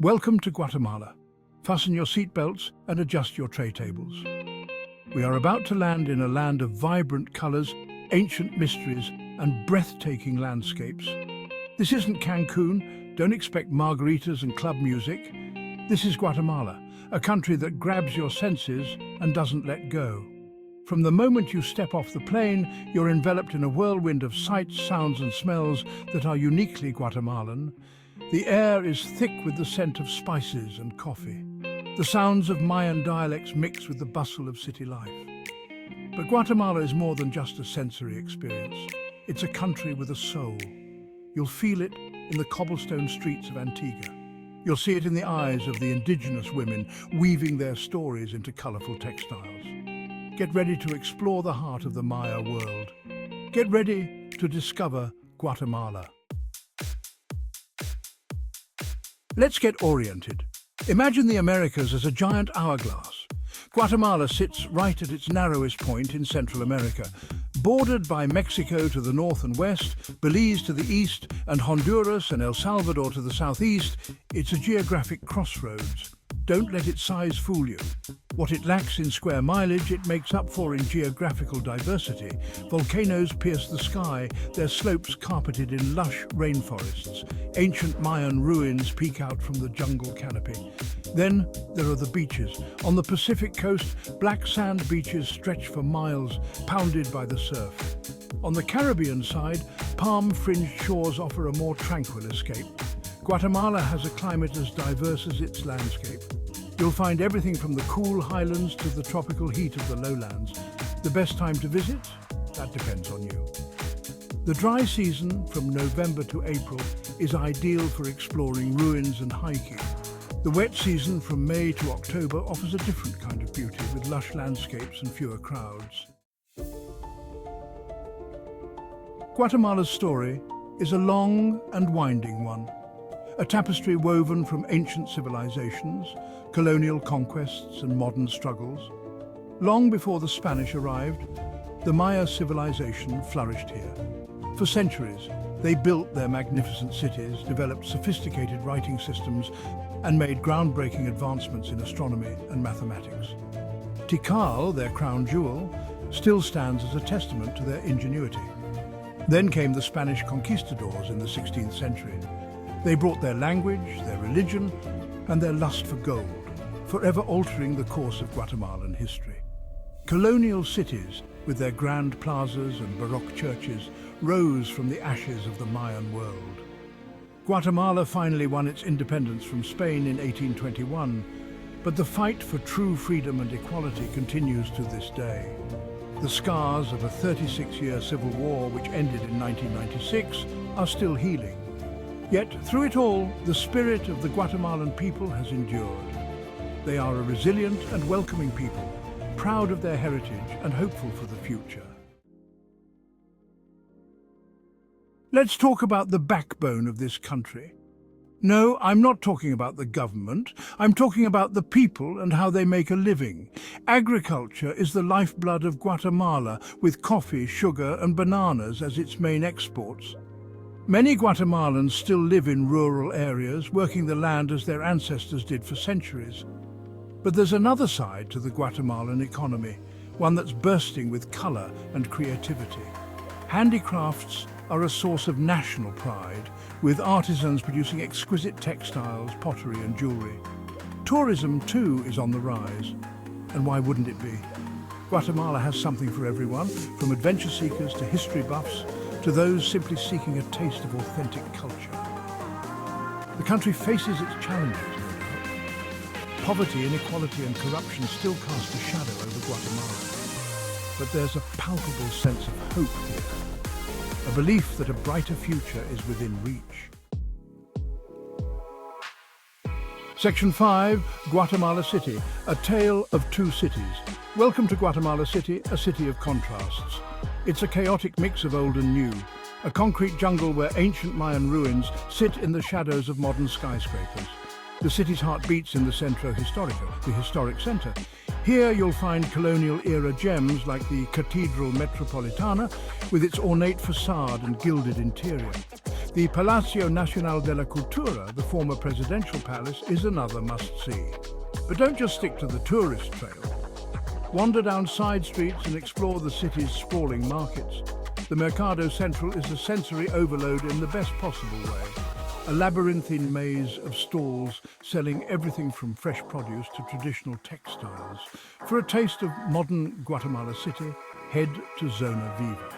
Welcome to Guatemala. Fasten your seatbelts and adjust your tray tables. We are about to land in a land of vibrant colors, ancient mysteries, and breathtaking landscapes. This isn't Cancun. Don't expect margaritas and club music. This is Guatemala, a country that grabs your senses and doesn't let go. From the moment you step off the plane, you're enveloped in a whirlwind of sights, sounds, and smells that are uniquely Guatemalan. The air is thick with the scent of spices and coffee. The sounds of Mayan dialects mix with the bustle of city life. But Guatemala is more than just a sensory experience. It's a country with a soul. You'll feel it in the cobblestone streets of Antigua. You'll see it in the eyes of the indigenous women weaving their stories into colorful textiles. Get ready to explore the heart of the Maya world. Get ready to discover Guatemala. Let's get oriented. Imagine the Americas as a giant hourglass. Guatemala sits right at its narrowest point in Central America, bordered by Mexico to the north and west, Belize to the east, and Honduras and El Salvador to the southeast. It's a geographic crossroads. Don't let its size fool you. What it lacks in square mileage, it makes up for in geographical diversity. Volcanoes pierce the sky, their slopes carpeted in lush rainforests. Ancient Mayan ruins peek out from the jungle canopy. Then there are the beaches. On the Pacific coast, black sand beaches stretch for miles, pounded by the surf. On the Caribbean side, palm-fringed shores offer a more tranquil escape. Guatemala has a climate as diverse as its landscape. You'll find everything from the cool highlands to the tropical heat of the lowlands. The best time to visit? That depends on you. The dry season, from November to April, is ideal for exploring ruins and hiking. The wet season, from May to October, offers a different kind of beauty with lush landscapes and fewer crowds. Guatemala's story is a long and winding one. A tapestry woven from ancient civilizations, colonial conquests and modern struggles. Long before the Spanish arrived, the Maya civilization flourished here. For centuries, they built their magnificent cities, developed sophisticated writing systems, and made groundbreaking advancements in astronomy and mathematics. Tikal, their crown jewel, still stands as a testament to their ingenuity. Then came the Spanish conquistadors in the 16th century. They brought their language, their religion, and their lust for gold, forever altering the course of Guatemalan history. Colonial cities, with their grand plazas and Baroque churches, rose from the ashes of the Mayan world. Guatemala finally won its independence from Spain in 1821, but the fight for true freedom and equality continues to this day. The scars of a 36-year civil war which ended in 1996 are still healing. Yet, through it all, the spirit of the Guatemalan people has endured. They are a resilient and welcoming people, proud of their heritage and hopeful for the future. Let's talk about the backbone of this country. No, I'm not talking about the government. I'm talking about the people and how they make a living. Agriculture is the lifeblood of Guatemala, with coffee, sugar, and bananas as its main exports. Many Guatemalans still live in rural areas, working the land as their ancestors did for centuries. But there's another side to the Guatemalan economy, one that's bursting with color and creativity. Handicrafts are a source of national pride, with artisans producing exquisite textiles, pottery, and jewelry. Tourism, too, is on the rise. And why wouldn't it be? Guatemala has something for everyone, from adventure seekers to history buffs, to those simply seeking a taste of authentic culture. The country faces its challenges, no doubt. Poverty, inequality and corruption still cast a shadow over Guatemala. But there's a palpable sense of hope here, a belief that a brighter future is within reach. Section 5, Guatemala City, a tale of two cities. Welcome to Guatemala City, a city of contrasts. It's a chaotic mix of old and new, a concrete jungle where ancient Mayan ruins sit in the shadows of modern skyscrapers. The city's heart beats in the Centro Histórico, the historic center. Here you'll find colonial-era gems like the Cathedral Metropolitana with its ornate facade and gilded interior. The Palacio Nacional de la Cultura, the former presidential palace, is another must-see. But don't just stick to the tourist trail. Wander down side streets and explore the city's sprawling markets. The Mercado Central is a sensory overload in the best possible way. A labyrinthine maze of stalls selling everything from fresh produce to traditional textiles. For a taste of modern Guatemala City, head to Zona Viva.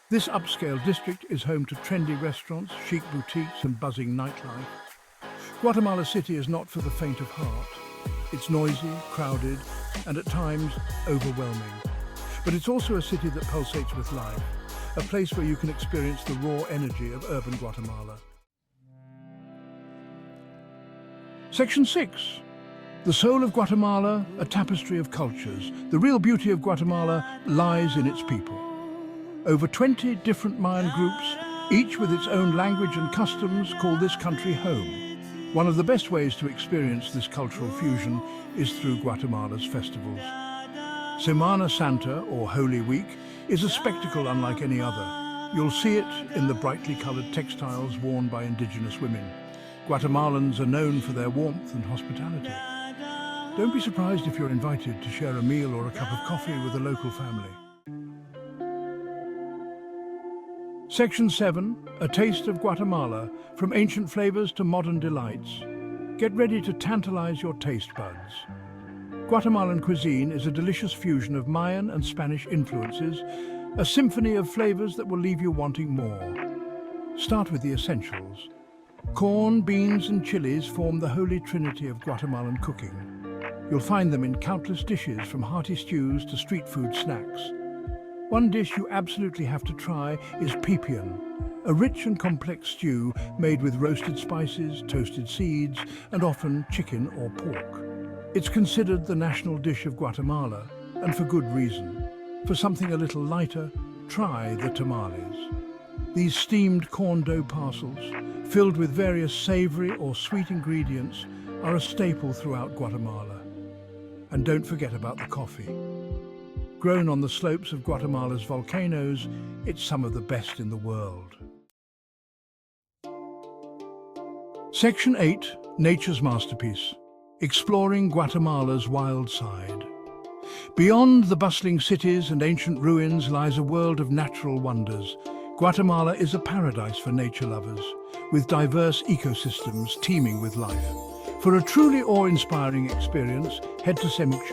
This upscale district is home to trendy restaurants, chic boutiques and buzzing nightlife. Guatemala City is not for the faint of heart. It's noisy, crowded, and at times overwhelming. But it's also a city that pulsates with life, a place where you can experience the raw energy of urban Guatemala. Section 6. The soul of Guatemala, a tapestry of cultures. The real beauty of Guatemala lies in its people. Over 20 different Mayan groups, each with its own language and customs, call this country home. One of the best ways to experience this cultural fusion is through Guatemala's festivals. Semana Santa, or Holy Week, is a spectacle unlike any other. You'll see it in the brightly coloured textiles worn by indigenous women. Guatemalans are known for their warmth and hospitality. Don't be surprised if you're invited to share a meal or a cup of coffee with a local family. Section 7, a taste of Guatemala, from ancient flavors to modern delights. Get ready to tantalize your taste buds. Guatemalan cuisine is a delicious fusion of Mayan and Spanish influences, a symphony of flavors that will leave you wanting more. Start with the essentials. Corn, beans and chilies form the holy trinity of Guatemalan cooking. You'll find them in countless dishes, from hearty stews to street food snacks. One dish you absolutely have to try is pipián, a rich and complex stew made with roasted spices, toasted seeds, and often chicken or pork. It's considered the national dish of Guatemala, and for good reason. For something a little lighter, try the tamales. These steamed corn dough parcels, filled with various savory or sweet ingredients, are a staple throughout Guatemala. And don't forget about the coffee. Grown on the slopes of Guatemala's volcanoes, it's some of the best in the world. Section 8, Nature's Masterpiece. Exploring Guatemala's wild side. Beyond the bustling cities and ancient ruins lies a world of natural wonders. Guatemala is a paradise for nature lovers, with diverse ecosystems teeming with life. For a truly awe-inspiring experience, head to Semuc.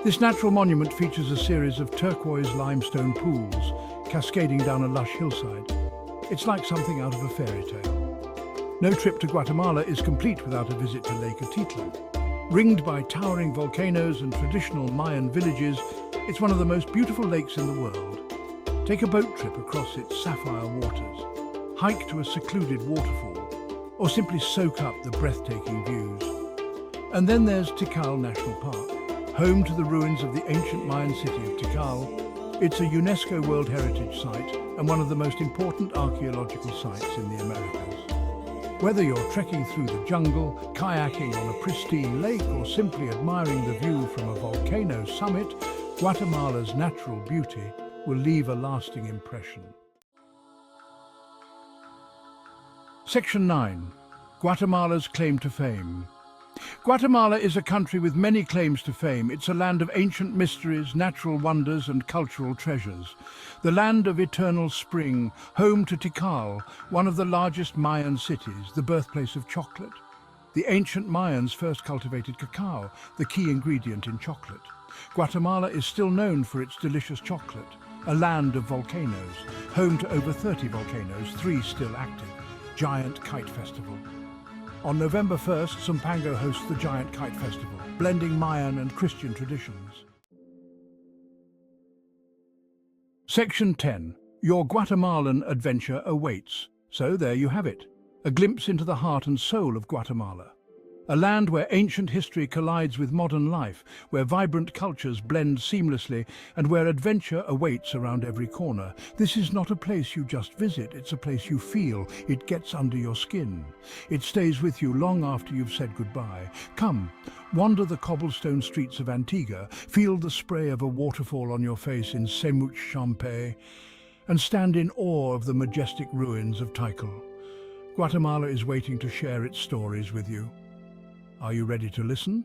This natural monument features a series of turquoise limestone pools cascading down a lush hillside. It's like something out of a fairy tale. No trip to Guatemala is complete without a visit to Lake Atitlan. Ringed by towering volcanoes and traditional Mayan villages, it's one of the most beautiful lakes in the world. Take a boat trip across its sapphire waters, hike to a secluded waterfall, or simply soak up the breathtaking views. And then there's Tikal National Park, home to the ruins of the ancient Mayan city of Tikal. It's a UNESCO World Heritage Site and one of the most important archaeological sites in the Americas. Whether you're trekking through the jungle, kayaking on a pristine lake, or simply admiring the view from a volcano summit, Guatemala's natural beauty will leave a lasting impression. Section 9. Guatemala's Claim to Fame. Guatemala is a country with many claims to fame. It's a land of ancient mysteries, natural wonders and cultural treasures. The land of eternal spring, home to Tikal, one of the largest Mayan cities, the birthplace of chocolate. The ancient Mayans first cultivated cacao, the key ingredient in chocolate. Guatemala is still known for its delicious chocolate. A land of volcanoes, home to over 30 volcanoes, 3 still active. Giant Kite Festival. On November 1st, Zumpango hosts the Giant Kite Festival, blending Mayan and Christian traditions. Section 10. Your Guatemalan adventure awaits. So there you have it, a glimpse into the heart and soul of Guatemala. A land where ancient history collides with modern life, where vibrant cultures blend seamlessly, and where adventure awaits around every corner. This is not a place you just visit, it's a place you feel. It gets under your skin. It stays with you long after you've said goodbye. Come, wander the cobblestone streets of Antigua, feel the spray of a waterfall on your face in Semuc, and stand in awe of the majestic ruins of Tikal. Guatemala is waiting to share its stories with you. Are you ready to listen?